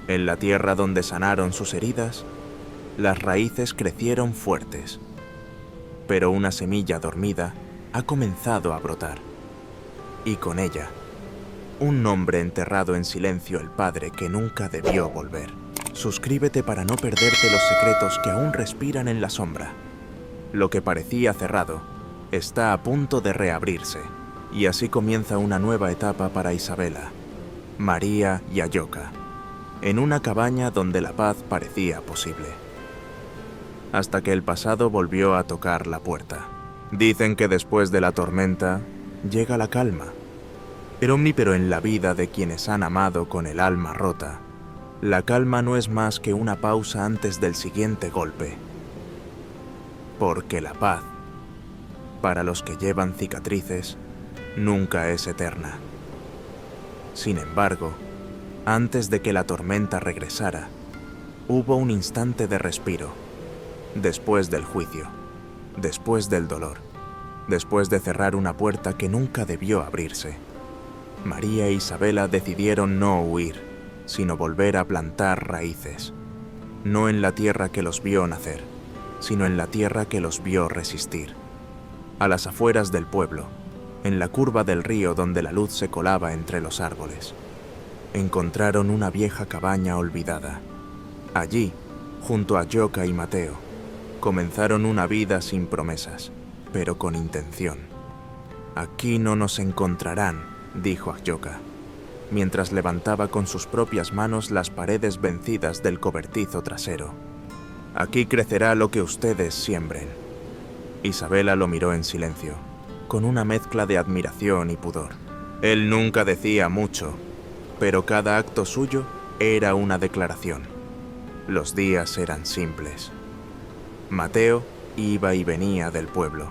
En la tierra donde sanaron sus heridas, las raíces crecieron fuertes. Pero una semilla dormida ha comenzado a brotar. Y con ella, un nombre enterrado en silencio, el padre que nunca debió volver. Suscríbete para no perderte los secretos que aún respiran en la sombra. Lo que parecía cerrado está a punto de reabrirse. Y así comienza una nueva etapa para Isabela, María y Ayoka, en una cabaña donde la paz parecía posible. Hasta que el pasado volvió a tocar la puerta. Dicen que después de la tormenta llega la calma. Pero en la vida de quienes han amado con el alma rota, la calma no es más que una pausa antes del siguiente golpe. Porque la paz, para los que llevan cicatrices, nunca es eterna. Sin embargo, antes de que la tormenta regresara, hubo un instante de respiro, después del juicio, después del dolor, después de cerrar una puerta que nunca debió abrirse. María e Isabela decidieron no huir, sino volver a plantar raíces, no en la tierra que los vio nacer, sino en la tierra que los vio resistir. A las afueras del pueblo, en la curva del río donde la luz se colaba entre los árboles, encontraron una vieja cabaña olvidada. Allí, junto a Ayoka y Mateo, comenzaron una vida sin promesas, pero con intención. «Aquí no nos encontrarán», dijo Ayoka, mientras levantaba con sus propias manos las paredes vencidas del cobertizo trasero. «Aquí crecerá lo que ustedes siembren». Isabela lo miró en silencio, con una mezcla de admiración y pudor. Él nunca decía mucho, pero cada acto suyo era una declaración. Los días eran simples. Mateo iba y venía del pueblo,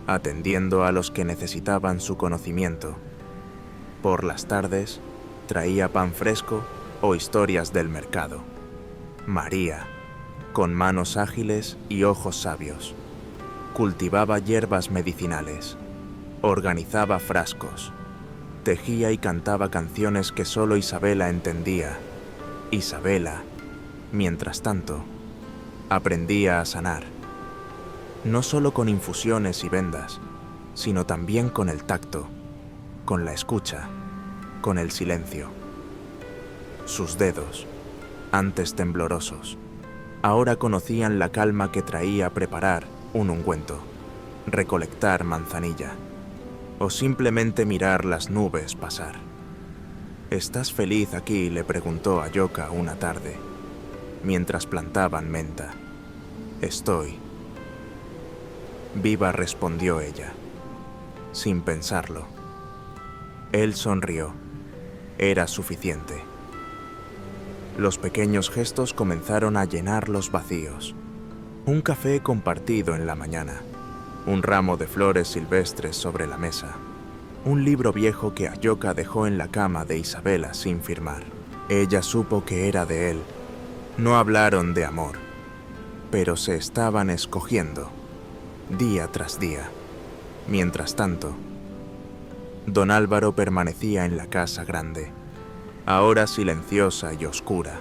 atendiendo a los que necesitaban su conocimiento. Por las tardes, traía pan fresco o historias del mercado. María, con manos ágiles y ojos sabios, cultivaba hierbas medicinales, organizaba frascos, tejía y cantaba canciones que solo Isabela entendía. Isabela, mientras tanto, aprendía a sanar, no solo con infusiones y vendas, sino también con el tacto, con la escucha, con el silencio. Sus dedos, antes temblorosos, ahora conocían la calma que traía preparar un ungüento, recolectar manzanilla, o simplemente mirar las nubes pasar. «¿Estás feliz aquí?», le preguntó Ayoka una tarde, mientras plantaban menta. «Estoy». «Viva», respondió ella, sin pensarlo. Él sonrió. Era suficiente. Los pequeños gestos comenzaron a llenar los vacíos. Un café compartido en la mañana, un ramo de flores silvestres sobre la mesa, un libro viejo que Ayoka dejó en la cama de Isabela sin firmar. Ella supo que era de él. No hablaron de amor, pero se estaban escogiendo, día tras día. Mientras tanto, don Álvaro permanecía en la casa grande, ahora silenciosa y oscura.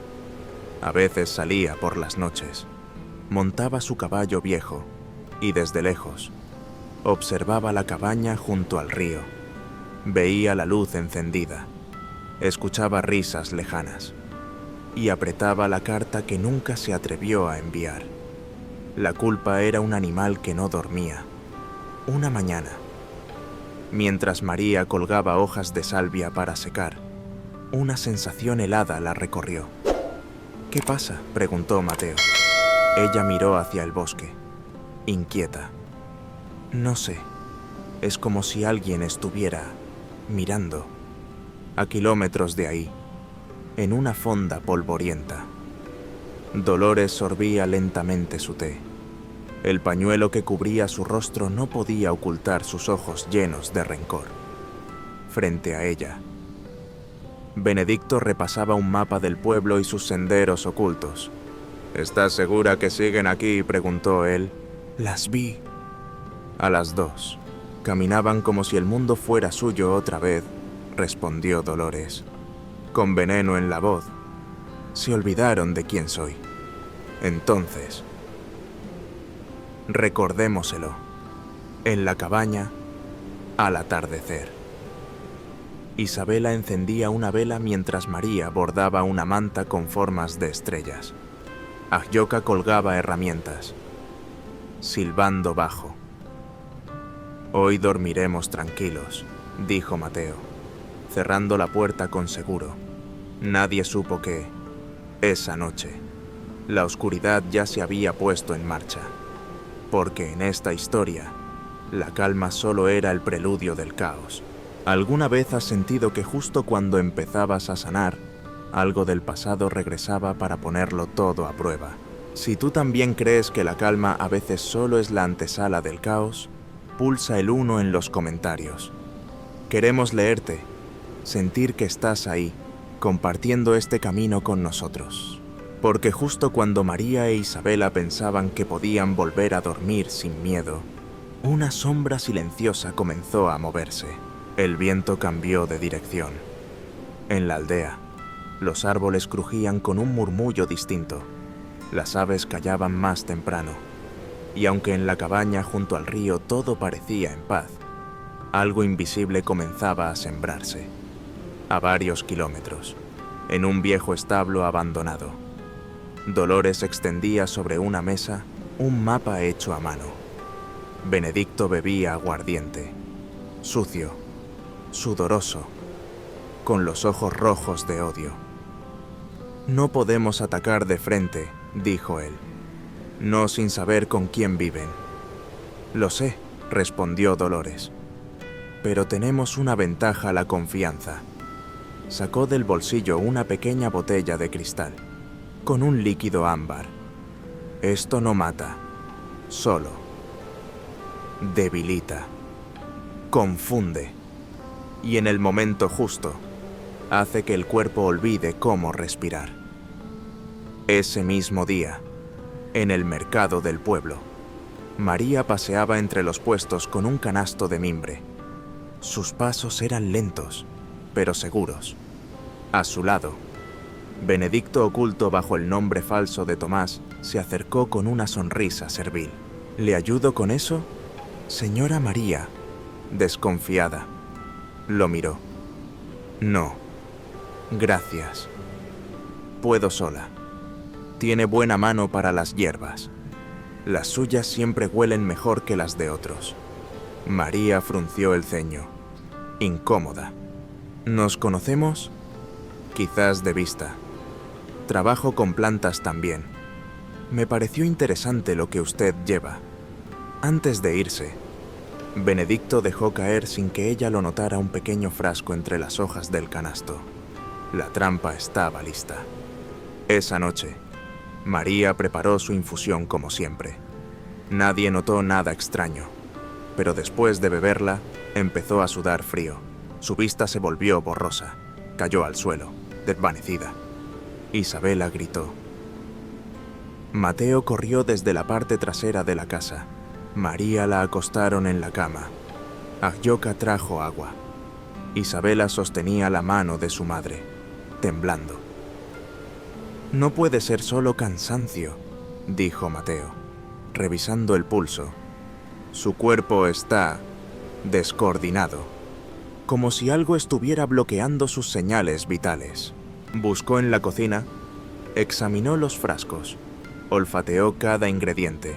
A veces salía por las noches, montaba su caballo viejo y desde lejos observaba la cabaña junto al río. Veía la luz encendida, escuchaba risas lejanas y apretaba la carta que nunca se atrevió a enviar. La culpa era un animal que no dormía. Una mañana, mientras María colgaba hojas de salvia para secar, una sensación helada la recorrió. «¿Qué pasa?», preguntó Mateo. Ella miró hacia el bosque, inquieta. «No sé, es como si alguien estuviera mirando, a kilómetros de ahí, en una fonda polvorienta». Dolores sorbía lentamente su té. El pañuelo que cubría su rostro no podía ocultar sus ojos llenos de rencor. Frente a ella, Benedicto repasaba un mapa del pueblo y sus senderos ocultos. «¿Estás segura que siguen aquí?», preguntó él. «Las vi». «A las 2. Caminaban como si el mundo fuera suyo otra vez», respondió Dolores, con veneno en la voz. Se olvidaron de quién soy. Entonces, recordémoselo. En la cabaña, al atardecer. Isabela encendía una vela mientras María bordaba una manta con formas de estrellas. Agyoka colgaba herramientas, silbando bajo. Hoy dormiremos tranquilos, dijo Mateo, cerrando la puerta con seguro. Nadie supo que, esa noche, la oscuridad ya se había puesto en marcha, porque en esta historia, la calma solo era el preludio del caos. ¿Alguna vez has sentido que justo cuando empezabas a sanar, algo del pasado regresaba para ponerlo todo a prueba? Si tú también crees que la calma a veces solo es la antesala del caos, pulsa el 1 en los comentarios. Queremos leerte, sentir que estás ahí, compartiendo este camino con nosotros. Porque justo cuando María e Isabela pensaban que podían volver a dormir sin miedo, una sombra silenciosa comenzó a moverse. El viento cambió de dirección. En la aldea, los árboles crujían con un murmullo distinto. Las aves callaban más temprano. Y aunque en la cabaña junto al río todo parecía en paz, algo invisible comenzaba a sembrarse. A varios kilómetros, en un viejo establo abandonado, Dolores extendía sobre una mesa un mapa hecho a mano. Benedicto bebía aguardiente, sucio, sudoroso, con los ojos rojos de odio. No podemos atacar de frente, dijo él, no sin saber con quién viven. Lo sé, respondió Dolores, pero tenemos una ventaja: la confianza. Sacó del bolsillo una pequeña botella de cristal, con un líquido ámbar. Esto no mata, solo debilita, confunde, y en el momento justo, hace que el cuerpo olvide cómo respirar. Ese mismo día, en el mercado del pueblo, María paseaba entre los puestos con un canasto de mimbre. Sus pasos eran lentos, pero seguros. A su lado, Benedicto, oculto bajo el nombre falso de Tomás, se acercó con una sonrisa servil. ¿Le ayudo con eso? Señora María, desconfiada, lo miró. No, gracias. Puedo sola. Tiene buena mano para las hierbas. Las suyas siempre huelen mejor que las de otros. María frunció el ceño, incómoda. ¿Nos conocemos? Quizás de vista. Trabajo con plantas también. Me pareció interesante lo que usted lleva. Antes de irse, Benedicto dejó caer sin que ella lo notara un pequeño frasco entre las hojas del canasto. La trampa estaba lista. Esa noche, María preparó su infusión como siempre. Nadie notó nada extraño, pero después de beberla, empezó a sudar frío. Su vista se volvió borrosa. Cayó al suelo, desvanecida. Isabela gritó. Mateo corrió desde la parte trasera de la casa. María la acostaron en la cama. Agyoka trajo agua. Isabela sostenía la mano de su madre, temblando. No puede ser solo cansancio, dijo Mateo, revisando el pulso. Su cuerpo está descoordinado, como si algo estuviera bloqueando sus señales vitales. Buscó en la cocina, examinó los frascos, olfateó cada ingrediente,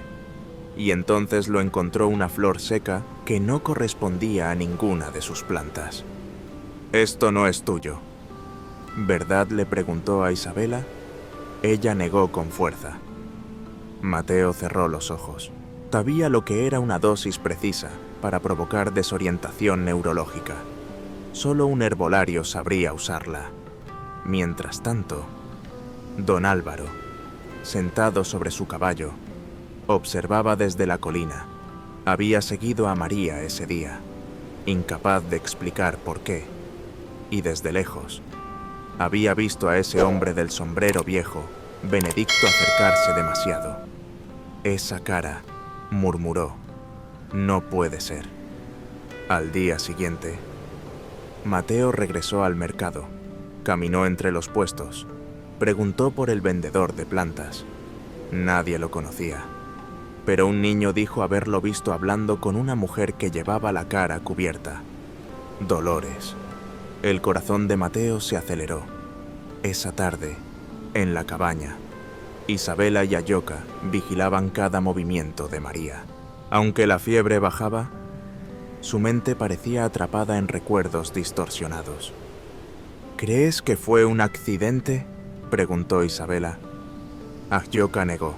y entonces lo encontró una flor seca que no correspondía a ninguna de sus plantas. «Esto no es tuyo», ¿verdad?, le preguntó a Isabela. Ella negó con fuerza. Mateo cerró los ojos. Sabía lo que era una dosis precisa para provocar desorientación neurológica. Solo un herbolario sabría usarla. Mientras tanto, don Álvaro, sentado sobre su caballo, observaba desde la colina. Había seguido a María ese día, incapaz de explicar por qué, y desde lejos, había visto a ese hombre del sombrero viejo, Benedicto, acercarse demasiado. Esa cara, murmuró, no puede ser. Al día siguiente, Mateo regresó al mercado, caminó entre los puestos, Preguntó por el vendedor de plantas. Nadie lo conocía, pero un niño dijo haberlo visto hablando con una mujer que llevaba la cara cubierta. Dolores. El corazón de Mateo se aceleró. Esa tarde, en la cabaña, Isabela y Ayoka vigilaban cada movimiento de María. Aunque la fiebre bajaba, su mente parecía atrapada en recuerdos distorsionados. ¿Crees que fue un accidente?, preguntó Isabela. Ayoka negó.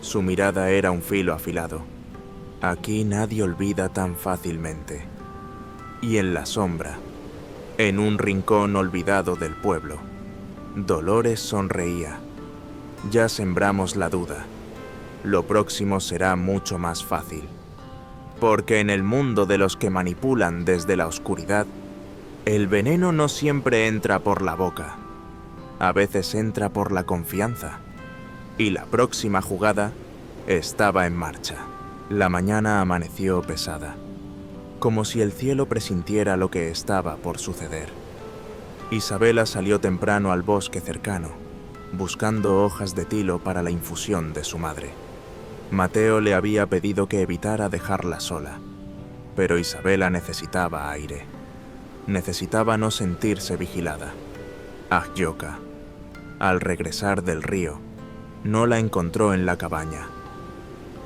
Su mirada era un filo afilado. Aquí nadie olvida tan fácilmente. Y en la sombra, en un rincón olvidado del pueblo, Dolores sonreía. Ya sembramos la duda. Lo próximo será mucho más fácil. Porque en el mundo de los que manipulan desde la oscuridad, el veneno no siempre entra por la boca. A veces entra por la confianza. Y la próxima jugada estaba en marcha. La mañana amaneció pesada, como si el cielo presintiera lo que estaba por suceder. Isabela salió temprano al bosque cercano, buscando hojas de tilo para la infusión de su madre. Mateo le había pedido que evitara dejarla sola, pero Isabela necesitaba aire. Necesitaba no sentirse vigilada. Ayoka, al regresar del río, no la encontró en la cabaña.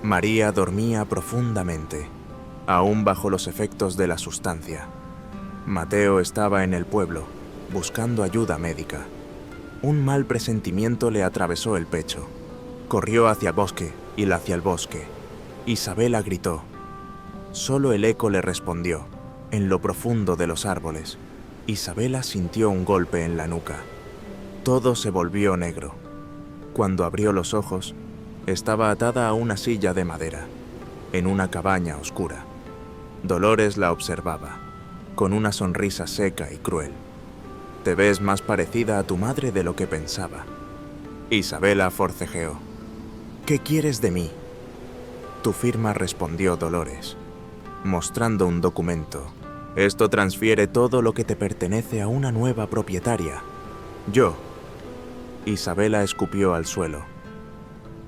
María dormía profundamente, aún bajo los efectos de la sustancia. Mateo estaba en el pueblo, buscando ayuda médica. Un mal presentimiento le atravesó el pecho. Corrió hacia el bosque. Isabela gritó. Solo el eco le respondió, en lo profundo de los árboles. Isabela sintió un golpe en la nuca. Todo se volvió negro. Cuando abrió los ojos, estaba atada a una silla de madera, en una cabaña oscura. Dolores la observaba, con una sonrisa seca y cruel. Te ves más parecida a tu madre de lo que pensaba. Isabela forcejeó. ¿Qué quieres de mí? Tu firma, respondió Dolores, mostrando un documento. Esto transfiere todo lo que te pertenece a una nueva propietaria. Yo. Isabela escupió al suelo.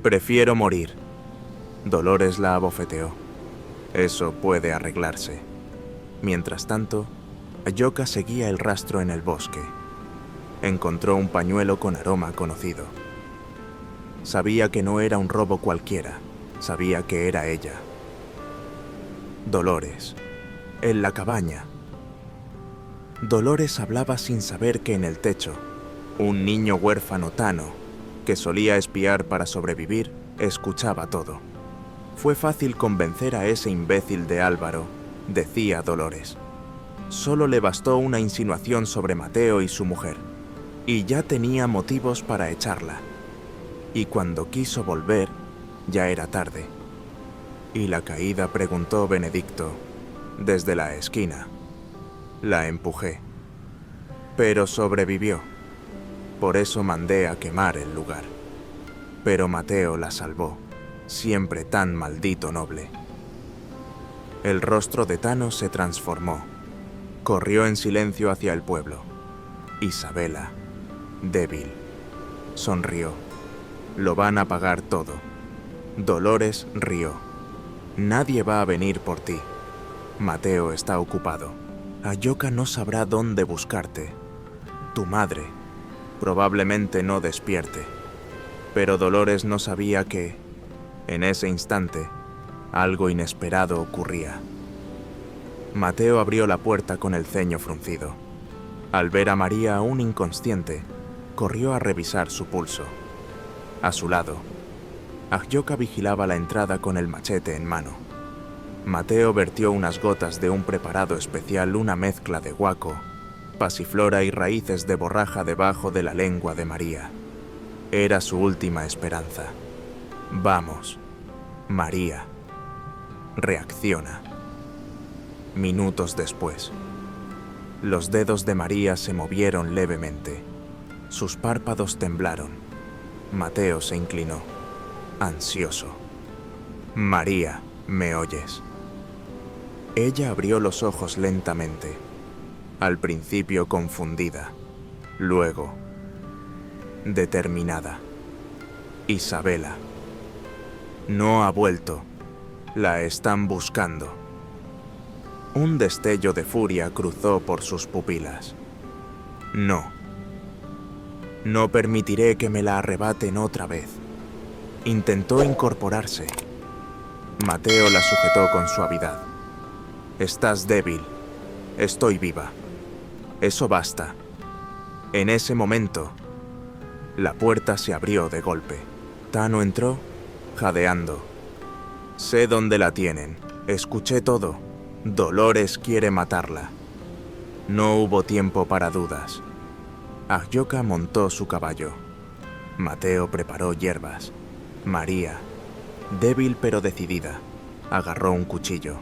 Prefiero morir. Dolores la abofeteó. Eso puede arreglarse. Mientras tanto, Ayoka seguía el rastro en el bosque. Encontró un pañuelo con aroma conocido. Sabía que no era un robo cualquiera. Sabía que era ella. Dolores. En la cabaña. Dolores hablaba sin saber que en el techo, un niño huérfano Tano, que solía espiar para sobrevivir, escuchaba todo. Fue fácil convencer a ese imbécil de Álvaro, decía Dolores. Solo le bastó una insinuación sobre Mateo y su mujer, y ya tenía motivos para echarla. Y cuando quiso volver, ya era tarde. ¿Y la caída?, preguntó Benedicto, desde la esquina. La empujé, pero sobrevivió. Por eso mandé a quemar el lugar. Pero Mateo la salvó, siempre tan maldito noble. El rostro de Tano se transformó. Corrió en silencio hacia el pueblo. Isabela, débil, sonrió. Lo van a pagar todo. Dolores rió. Nadie va a venir por ti. Mateo está ocupado. Ayoka no sabrá dónde buscarte. Tu madre probablemente no despierte. Pero Dolores no sabía que, en ese instante, algo inesperado ocurría. Mateo abrió la puerta con el ceño fruncido. Al ver a María aún inconsciente, corrió a revisar su pulso. A su lado, Ayoka vigilaba la entrada con el machete en mano. Mateo vertió unas gotas de un preparado especial, una mezcla de guaco, pasiflora y raíces de borraja debajo de la lengua de María. Era su última esperanza. Vamos, María, reacciona. Minutos después, los dedos de María se movieron levemente. Sus párpados temblaron. Mateo se inclinó, ansioso. María, ¿me oyes? Ella abrió los ojos lentamente, al principio confundida, luego determinada. Isabela. No ha vuelto. La están buscando. Un destello de furia cruzó por sus pupilas. No. No permitiré que me la arrebaten otra vez. Intentó incorporarse. Mateo la sujetó con suavidad. Estás débil. Estoy viva. Eso basta. En ese momento, la puerta se abrió de golpe. Tano entró, jadeando. Sé dónde la tienen. Escuché todo. Dolores quiere matarla. No hubo tiempo para dudas. Agyoka montó su caballo. Mateo preparó hierbas. María, débil pero decidida, agarró un cuchillo.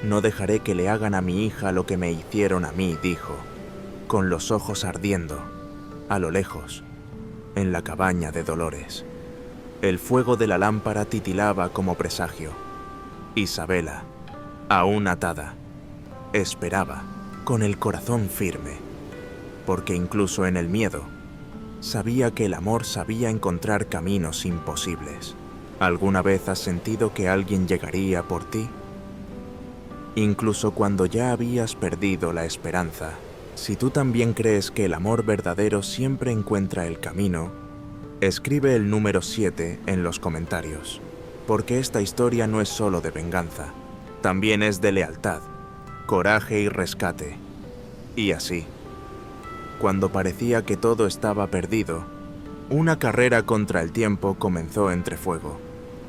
No dejaré que le hagan a mi hija lo que me hicieron a mí, dijo, con los ojos ardiendo, a lo lejos, en la cabaña de Dolores. El fuego de la lámpara titilaba como presagio. Isabela, aún atada, esperaba, con el corazón firme, porque incluso en el miedo, sabía que el amor sabía encontrar caminos imposibles. ¿Alguna vez has sentido que alguien llegaría por ti? Incluso cuando ya habías perdido la esperanza. Si tú también crees que el amor verdadero siempre encuentra el camino, escribe el número 7 en los comentarios, porque esta historia no es solo de venganza, también es de lealtad, coraje y rescate. Y así, cuando parecía que todo estaba perdido, una carrera contra el tiempo comenzó entre fuego,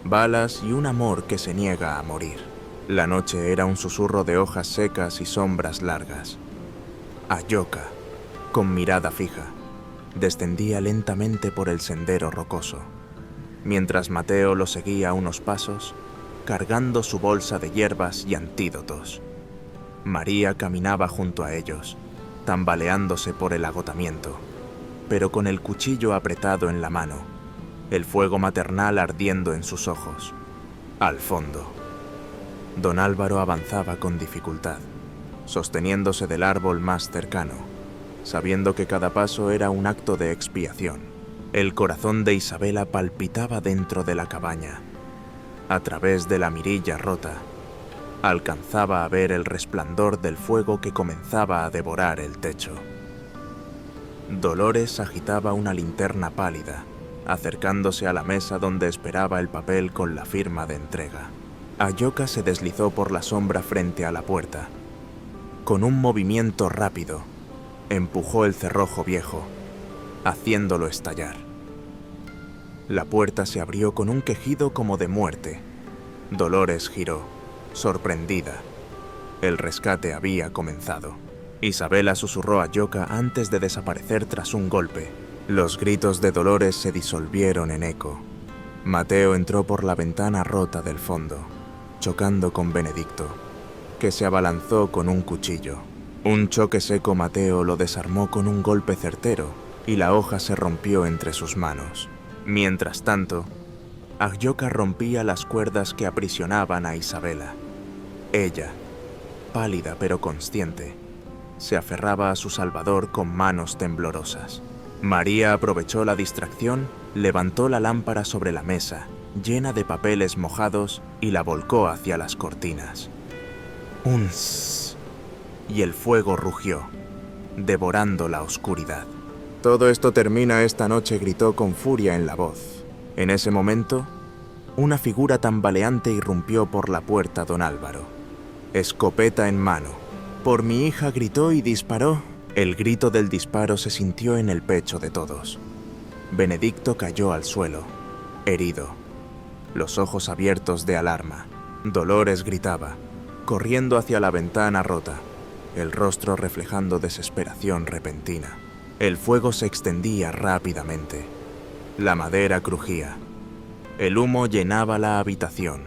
balas y un amor que se niega a morir. La noche era un susurro de hojas secas y sombras largas. Agyoka, con mirada fija, descendía lentamente por el sendero rocoso, mientras Mateo lo seguía unos pasos, cargando su bolsa de hierbas y antídotos. María caminaba junto a ellos, tambaleándose por el agotamiento, pero con el cuchillo apretado en la mano, el fuego maternal ardiendo en sus ojos. Al fondo, don Álvaro avanzaba con dificultad, sosteniéndose del árbol más cercano, sabiendo que cada paso era un acto de expiación. El corazón de Isabela palpitaba dentro de la cabaña. A través de la mirilla rota, alcanzaba a ver el resplandor del fuego que comenzaba a devorar el techo. Dolores agitaba una linterna pálida, acercándose a la mesa donde esperaba el papel con la firma de entrega. Agyoka se deslizó por la sombra frente a la puerta. Con un movimiento rápido, empujó el cerrojo viejo, haciéndolo estallar. La puerta se abrió con un quejido como de muerte. Dolores giró, sorprendida. El rescate había comenzado. Isabela susurró a Agyoka antes de desaparecer tras un golpe. Los gritos de Dolores se disolvieron en eco. Mateo entró por la ventana rota del fondo, chocando con Benedicto, que se abalanzó con un cuchillo. Un choque seco Mateo lo desarmó con un golpe certero y la hoja se rompió entre sus manos. Mientras tanto, Agyoka rompía las cuerdas que aprisionaban a Isabela. Ella, pálida pero consciente, se aferraba a su salvador con manos temblorosas. María aprovechó la distracción, levantó la lámpara sobre la mesa, llena de papeles mojados, y la volcó hacia las cortinas. Un zzzz, y el fuego rugió, devorando la oscuridad. Todo esto termina esta noche, gritó con furia en la voz. En ese momento, una figura tambaleante irrumpió por la puerta don Álvaro, escopeta en mano. Por mi hija, gritó y disparó. El grito del disparo se sintió en el pecho de todos. Benedicto cayó al suelo, herido, los ojos abiertos de alarma. Dolores gritaba, corriendo hacia la ventana rota, el rostro reflejando desesperación repentina. El fuego se extendía rápidamente. La madera crujía. El humo llenaba la habitación.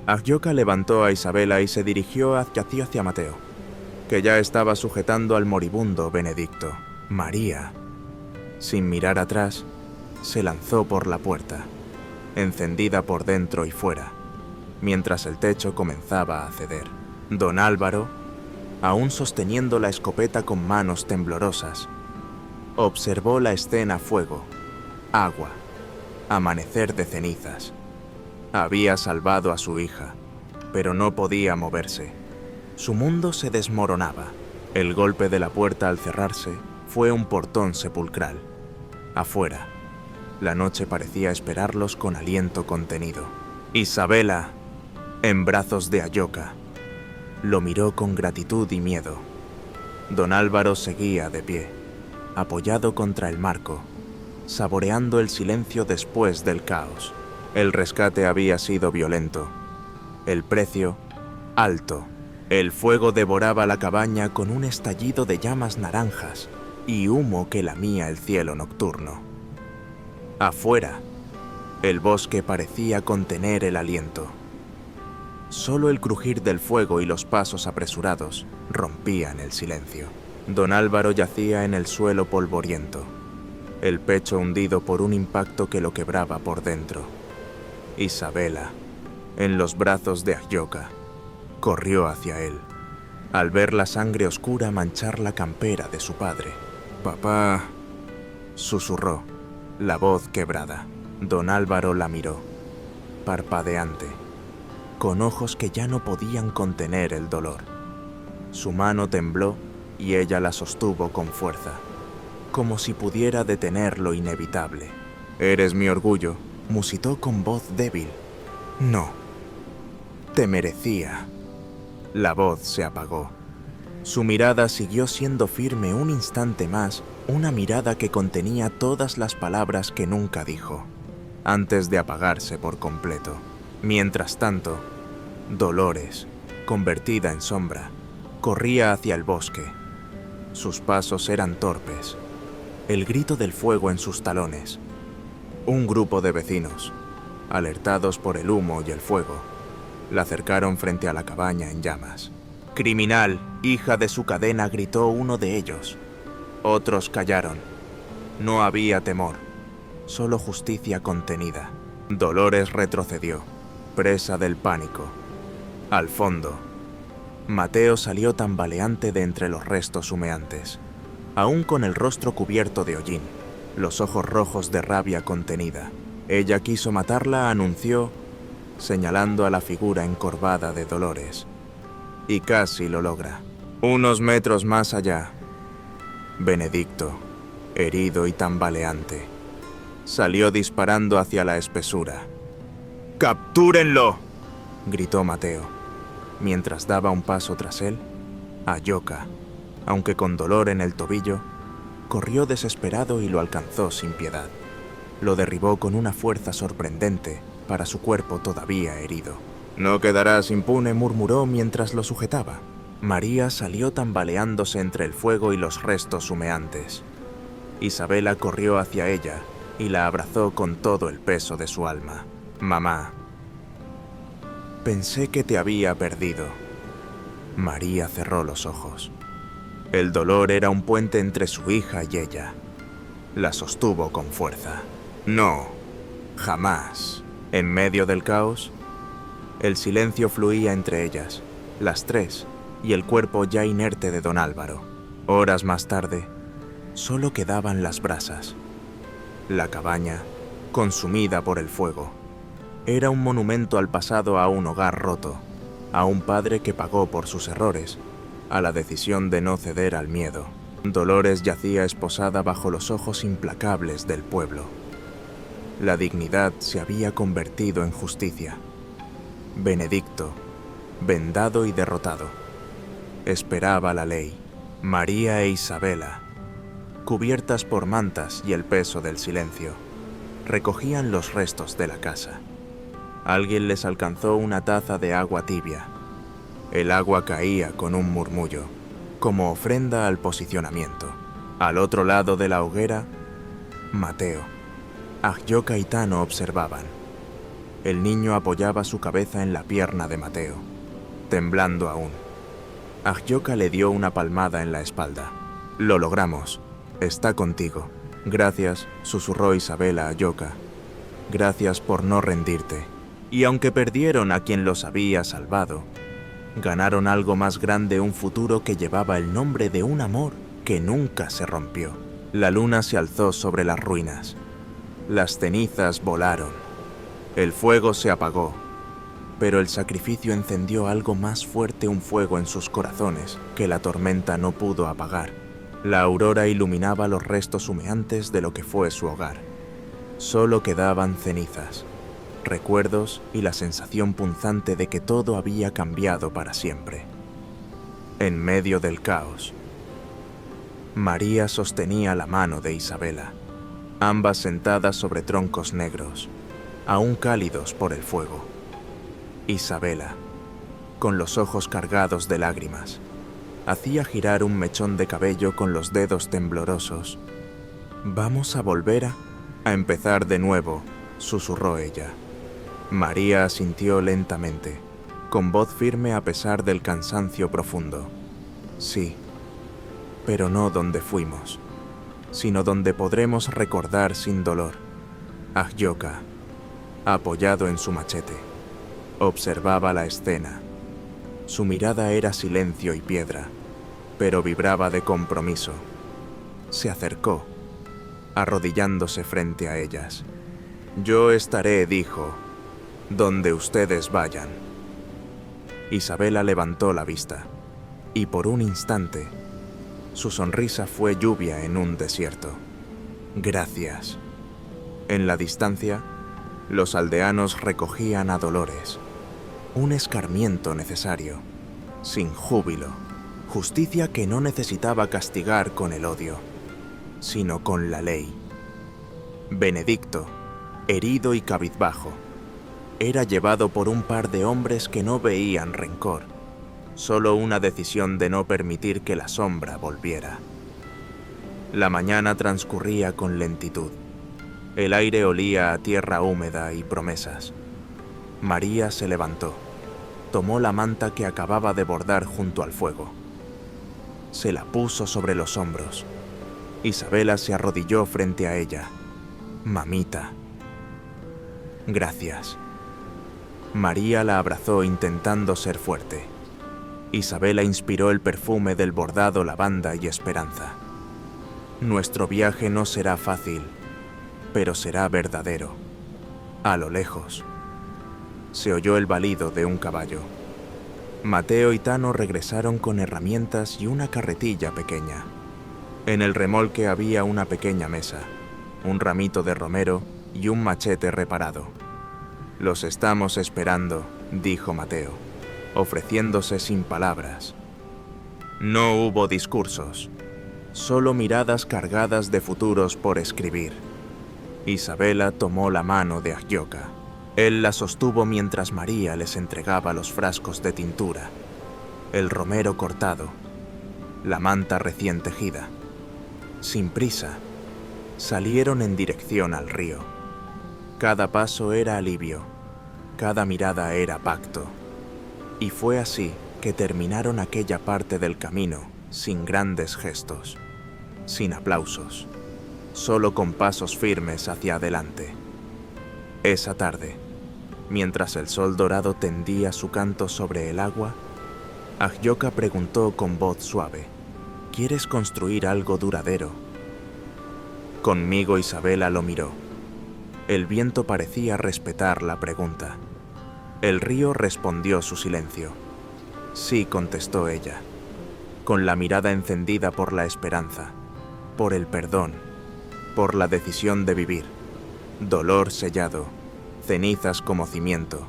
Agyoka levantó a Isabela y se dirigió hacia Mateo, que ya estaba sujetando al moribundo Benedicto. María, sin mirar atrás, se lanzó por la puerta, encendida por dentro y fuera, mientras el techo comenzaba a ceder. Don Álvaro, aún sosteniendo la escopeta con manos temblorosas, observó la escena a fuego, agua, amanecer de cenizas. Había salvado a su hija, pero no podía moverse. Su mundo se desmoronaba. El golpe de la puerta al cerrarse fue un portón sepulcral. Afuera, la noche parecía esperarlos con aliento contenido. Isabela, en brazos de Ayoka, lo miró con gratitud y miedo. Don Álvaro seguía de pie, apoyado contra el marco, saboreando el silencio después del caos. El rescate había sido violento, el precio alto. El fuego devoraba la cabaña con un estallido de llamas naranjas y humo que lamía el cielo nocturno. Afuera, el bosque parecía contener el aliento. Solo el crujir del fuego y los pasos apresurados rompían el silencio. Don Álvaro yacía en el suelo polvoriento, el pecho hundido por un impacto que lo quebraba por dentro. Isabela, en los brazos de Ayoka, corrió hacia él, al ver la sangre oscura manchar la campera de su padre. «Papá», susurró, la voz quebrada. Don Álvaro la miró, parpadeante, con ojos que ya no podían contener el dolor. Su mano tembló y ella la sostuvo con fuerza, como si pudiera detener lo inevitable. «Eres mi orgullo», musitó con voz débil. «No, te merecía». La voz se apagó. Su mirada siguió siendo firme un instante más, una mirada que contenía todas las palabras que nunca dijo, antes de apagarse por completo. Mientras tanto, Dolores, convertida en sombra, corría hacia el bosque. Sus pasos eran torpes, el grito del fuego en sus talones. Un grupo de vecinos, alertados por el humo y el fuego, la acercaron frente a la cabaña en llamas. «Criminal, hija de su cadena», gritó uno de ellos. Otros callaron. No había temor, solo justicia contenida. Dolores retrocedió, presa del pánico. Al fondo, Mateo salió tambaleante de entre los restos humeantes, aún con el rostro cubierto de hollín, los ojos rojos de rabia contenida. «Ella quiso matarla», anunció, señalando a la figura encorvada de Dolores. «Y casi lo logra». Unos metros más allá, Benedicto, herido y tambaleante, salió disparando hacia la espesura. «¡Captúrenlo!», gritó Mateo. Mientras daba un paso tras él, Ayoka, aunque con dolor en el tobillo, corrió desesperado y lo alcanzó sin piedad. Lo derribó con una fuerza sorprendente para su cuerpo todavía herido. «No quedarás impune», murmuró mientras lo sujetaba. María salió tambaleándose entre el fuego y los restos humeantes. Isabela corrió hacia ella y la abrazó con todo el peso de su alma. «Mamá, pensé que te había perdido». María cerró los ojos. El dolor era un puente entre su hija y ella. La sostuvo con fuerza. «No, jamás». En medio del caos, el silencio fluía entre ellas, las tres, y el cuerpo ya inerte de don Álvaro. Horas más tarde, solo quedaban las brasas. La cabaña, consumida por el fuego, era un monumento al pasado, a un hogar roto, a un padre que pagó por sus errores, a la decisión de no ceder al miedo. Dolores yacía esposada bajo los ojos implacables del pueblo. La dignidad se había convertido en justicia. Benedicto, vendado y derrotado, esperaba la ley. María e Isabela, cubiertas por mantas y el peso del silencio, recogían los restos de la casa. Alguien les alcanzó una taza de agua tibia. El agua caía con un murmullo, como ofrenda al posicionamiento. Al otro lado de la hoguera, Mateo, Ayoka y Tano observaban. El niño apoyaba su cabeza en la pierna de Mateo, temblando aún. Ayoka le dio una palmada en la espalda. «Lo logramos. Está contigo». «Gracias», susurró Isabela a Ayoka. «Gracias por no rendirte». Y aunque perdieron a quien los había salvado, ganaron algo más grande, un futuro que llevaba el nombre de un amor que nunca se rompió. La luna se alzó sobre las ruinas. Las cenizas volaron. El fuego se apagó. Pero el sacrificio encendió algo más fuerte, un fuego en sus corazones que la tormenta no pudo apagar. La aurora iluminaba los restos humeantes de lo que fue su hogar. Solo quedaban cenizas, recuerdos y la sensación punzante de que todo había cambiado para siempre. En medio del caos, María sostenía la mano de Isabela, ambas sentadas sobre troncos negros, aún cálidos por el fuego. Isabela, con los ojos cargados de lágrimas, hacía girar un mechón de cabello con los dedos temblorosos. «Vamos a volver a empezar de nuevo», susurró ella. María asintió lentamente, con voz firme a pesar del cansancio profundo. «Sí, pero no donde fuimos, sino donde podremos recordar sin dolor». Agyoka, apoyado en su machete, observaba la escena. Su mirada era silencio y piedra, pero vibraba de compromiso. Se acercó, arrodillándose frente a ellas. «Yo estaré», dijo, «donde ustedes vayan». Isabela levantó la vista, y por un instante, su sonrisa fue lluvia en un desierto. «Gracias». En la distancia, los aldeanos recogían a Dolores. Un escarmiento necesario, sin júbilo, justicia que no necesitaba castigar con el odio, sino con la ley. Benedicto, herido y cabizbajo, era llevado por un par de hombres que no veían rencor, solo una decisión de no permitir que la sombra volviera. La mañana transcurría con lentitud. El aire olía a tierra húmeda y promesas. María se levantó, tomó la manta que acababa de bordar junto al fuego. Se la puso sobre los hombros. Isabela se arrodilló frente a ella. «Mamita». «Gracias». María la abrazó intentando ser fuerte. Isabela inspiró el perfume del bordado, lavanda y esperanza. «Nuestro viaje no será fácil, pero será verdadero». A lo lejos, se oyó el balido de un caballo. Mateo y Tano regresaron con herramientas y una carretilla pequeña. En el remolque había una pequeña mesa, un ramito de romero y un machete reparado. «Los estamos esperando», dijo Mateo, ofreciéndose sin palabras. No hubo discursos, solo miradas cargadas de futuros por escribir. Isabela tomó la mano de Agyoka. Él la sostuvo mientras María les entregaba los frascos de tintura, el romero cortado, la manta recién tejida. Sin prisa, salieron en dirección al río. Cada paso era alivio, cada mirada era pacto. Y fue así que terminaron aquella parte del camino sin grandes gestos, sin aplausos, solo con pasos firmes hacia adelante. Esa tarde, mientras el sol dorado tendía su canto sobre el agua, Agyoka preguntó con voz suave: «¿Quieres construir algo duradero?». Conmigo Isabela lo miró. El viento parecía respetar la pregunta. El río respondió su silencio. «Sí», contestó ella, con la mirada encendida por la esperanza, por el perdón, por la decisión de vivir. Dolor sellado, cenizas como cimiento,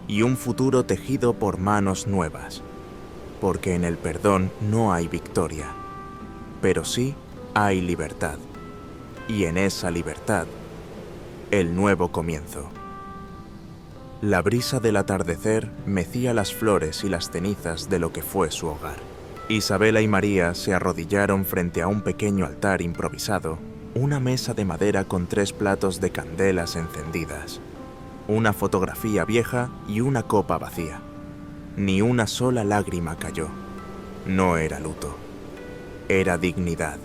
y un futuro tejido por manos nuevas. Porque en el perdón no hay victoria, pero sí hay libertad. Y en esa libertad, el nuevo comienzo. La brisa del atardecer mecía las flores y las cenizas de lo que fue su hogar. Isabela y María se arrodillaron frente a un pequeño altar improvisado, una mesa de madera con 3 platos de candelas encendidas, una fotografía vieja y una copa vacía. Ni una sola lágrima cayó. No era luto, era dignidad.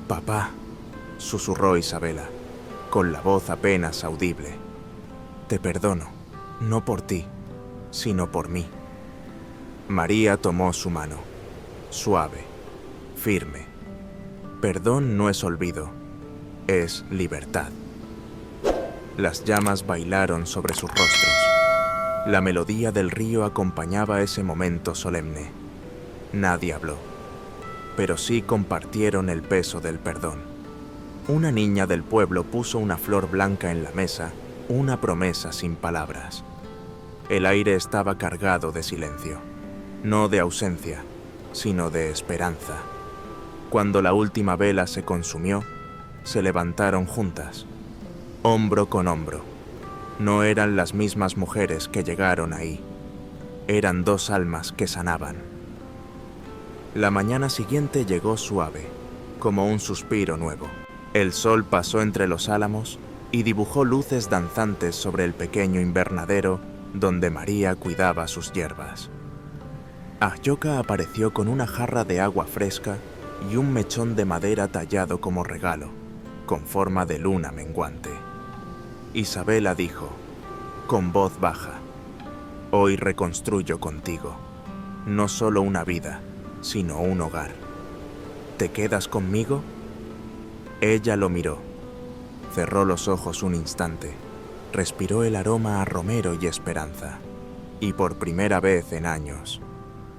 «Papá», susurró Isabela, con la voz apenas audible, «te perdono, no por ti, sino por mí». María tomó su mano, suave, firme. Perdón no es olvido, es libertad. Las llamas bailaron sobre sus rostros. La melodía del río acompañaba ese momento solemne. Nadie habló, pero sí compartieron el peso del perdón. Una niña del pueblo puso una flor blanca en la mesa, una promesa sin palabras. El aire estaba cargado de silencio, no de ausencia, sino de esperanza. Cuando la última vela se consumió, se levantaron juntas, hombro con hombro. No eran las mismas mujeres que llegaron ahí. Eran dos almas que sanaban. La mañana siguiente llegó suave, como un suspiro nuevo. El sol pasó entre los álamos y dibujó luces danzantes sobre el pequeño invernadero donde María cuidaba sus hierbas. Ahyoka apareció con una jarra de agua fresca y un mechón de madera tallado como regalo, con forma de luna menguante. Isabela dijo, con voz baja, «Hoy reconstruyo contigo, no solo una vida, sino un hogar. ¿Te quedas conmigo?» Ella lo miró, cerró los ojos un instante, respiró el aroma a romero y esperanza, y por primera vez en años,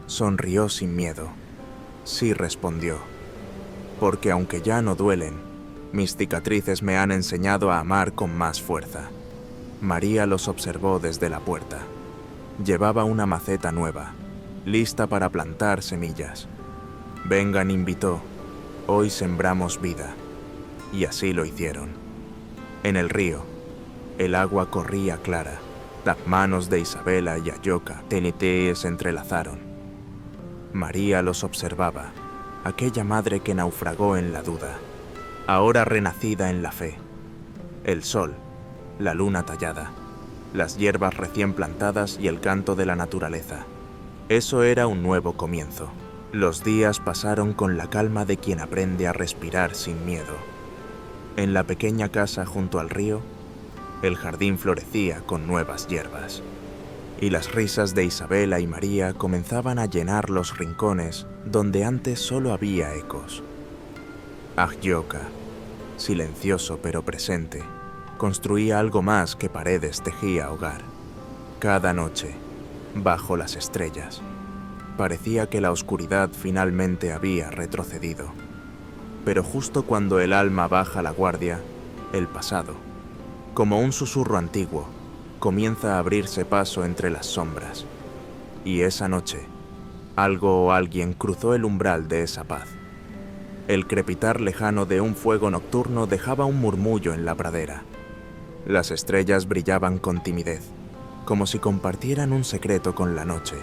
sonrió sin miedo. Sí, respondió, porque aunque ya no duelen, mis cicatrices me han enseñado a amar con más fuerza. María los observó desde la puerta. Llevaba una maceta nueva, lista para plantar semillas. «Vengan», invitó, «hoy sembramos vida». Y así lo hicieron. En el río, el agua corría clara. Las manos de Isabela y Ahyoka se entrelazaron. María los observaba, aquella madre que naufragó en la duda, ahora renacida en la fe. El sol, la luna tallada, las hierbas recién plantadas y el canto de la naturaleza. Eso era un nuevo comienzo. Los días pasaron con la calma de quien aprende a respirar sin miedo. En la pequeña casa junto al río, el jardín florecía con nuevas hierbas, y las risas de Isabela y María comenzaban a llenar los rincones donde antes solo había ecos. Ahyoka, silencioso pero presente, construía algo más que paredes, tejía hogar. Cada noche, bajo las estrellas, parecía que la oscuridad finalmente había retrocedido. Pero justo cuando el alma baja la guardia, el pasado, como un susurro antiguo, comienza a abrirse paso entre las sombras. Y esa noche, algo o alguien cruzó el umbral de esa paz. El crepitar lejano de un fuego nocturno dejaba un murmullo en la pradera. Las estrellas brillaban con timidez, como si compartieran un secreto con la noche.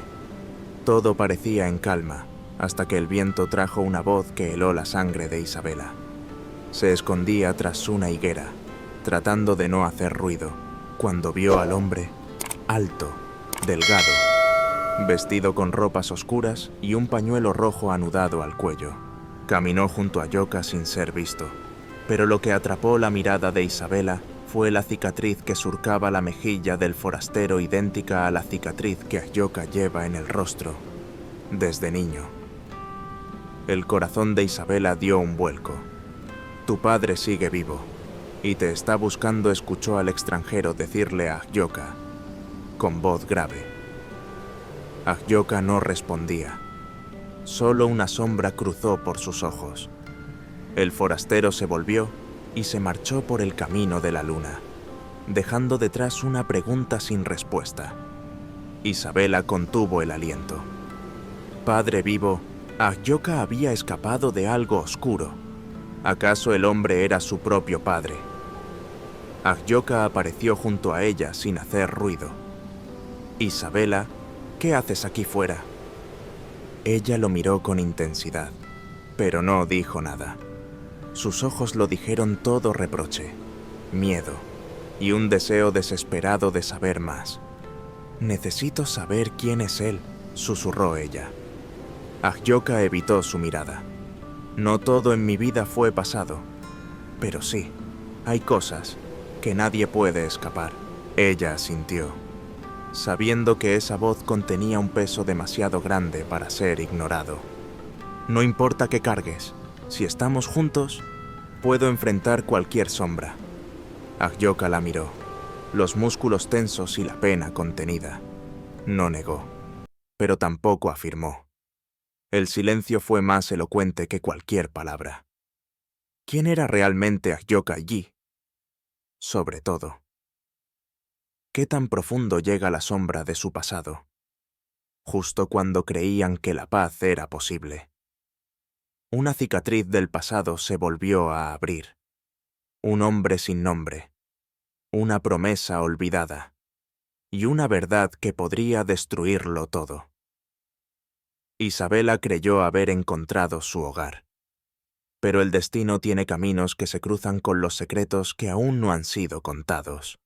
Todo parecía en calma, hasta que el viento trajo una voz que heló la sangre de Isabela. Se escondía tras una higuera, tratando de no hacer ruido, cuando vio al hombre, alto, delgado, vestido con ropas oscuras y un pañuelo rojo anudado al cuello. Caminó junto a Ahyoka sin ser visto, pero lo que atrapó la mirada de Isabela fue la cicatriz que surcaba la mejilla del forastero, idéntica a la cicatriz que Ahyoka lleva en el rostro desde niño. El corazón de Isabela dio un vuelco. «Tu padre sigue vivo y te está buscando», escuchó al extranjero decirle a Ahyoka, con voz grave. Ahyoka no respondía. Solo una sombra cruzó por sus ojos. El forastero se volvió y se marchó por el camino de la luna, dejando detrás una pregunta sin respuesta. Isabela contuvo el aliento. Padre vivo, Ahyoka había escapado de algo oscuro. ¿Acaso el hombre era su propio padre? Ahyoka apareció junto a ella sin hacer ruido. «Isabela, ¿qué haces aquí fuera?» Ella lo miró con intensidad, pero no dijo nada. Sus ojos lo dijeron todo: reproche, miedo y un deseo desesperado de saber más. «Necesito saber quién es él», susurró ella. Ahyoka evitó su mirada. «No todo en mi vida fue pasado, pero sí, hay cosas que nadie puede escapar». Ella asintió, sabiendo que esa voz contenía un peso demasiado grande para ser ignorado. «No importa que cargues, si estamos juntos, puedo enfrentar cualquier sombra». Ahyoka la miró. los músculos tensos y la pena contenida. No negó, pero tampoco afirmó. El silencio fue más elocuente que cualquier palabra. ¿Quién era realmente Ahyoka Yi? Sobre todo, ¿qué tan profundo llega la sombra de su pasado? Justo cuando creían que la paz era posible. Una cicatriz del pasado se volvió a abrir. Un hombre sin nombre. Una promesa olvidada. Y una verdad que podría destruirlo todo. Isabela creyó haber encontrado su hogar. Pero el destino tiene caminos que se cruzan con los secretos que aún no han sido contados.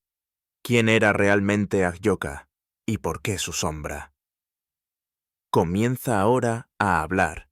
¿Quién era realmente Ahyoka? ¿Y por qué su sombra? Comienza ahora a hablar.